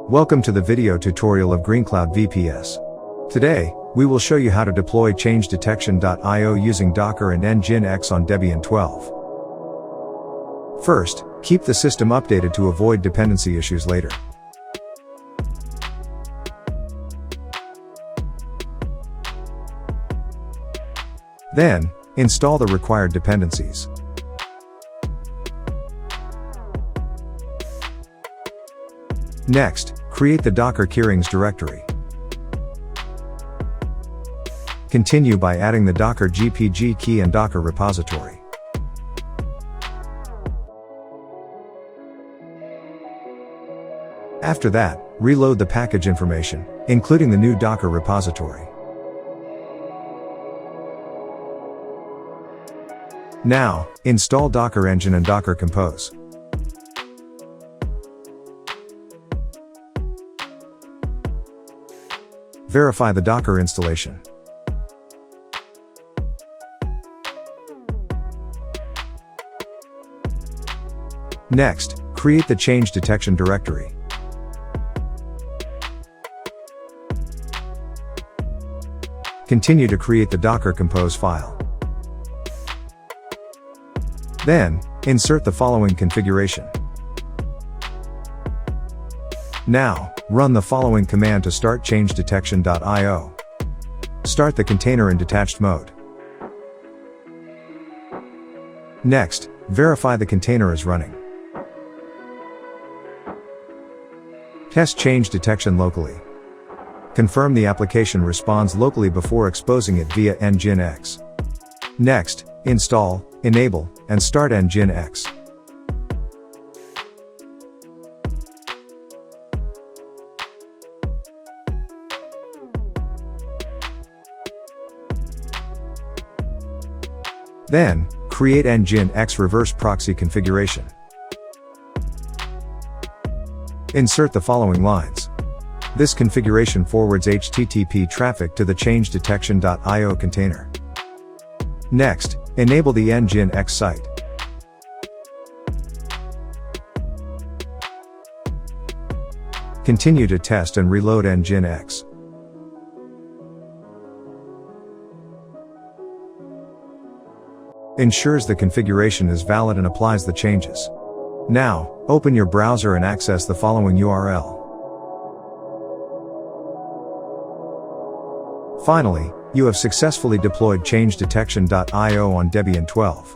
Welcome to the video tutorial of GreenCloud VPS. Today, we will show you how to deploy changedetection.io using Docker and Nginx on Debian 12. First, keep the system updated to avoid dependency issues later. Then, install the required dependencies. Next, create the Docker Nginx directory. Continue by adding the Docker GPG key and Docker repository. After that, reload the package information, including the new Docker repository. Now, install Docker Engine and Docker Compose. Verify the Docker installation. Next, create the change detection directory. Continue to create the Docker Compose file. Then, insert the following configuration. Now, run the following command to start changedetection.io. Start the container in detached mode. Next, verify the container is running. Test change detection locally. Confirm the application responds locally before exposing it via Nginx. Next, install, enable, and start Nginx. Then, create Nginx reverse proxy configuration. Insert the following lines. This configuration forwards HTTP traffic to the changedetection.io container. Next, enable the Nginx site. Continue to test and reload Nginx. Ensures the configuration is valid and applies the changes. Now, open your browser and access the following URL. Finally, you have successfully deployed changedetection.io on Debian 12.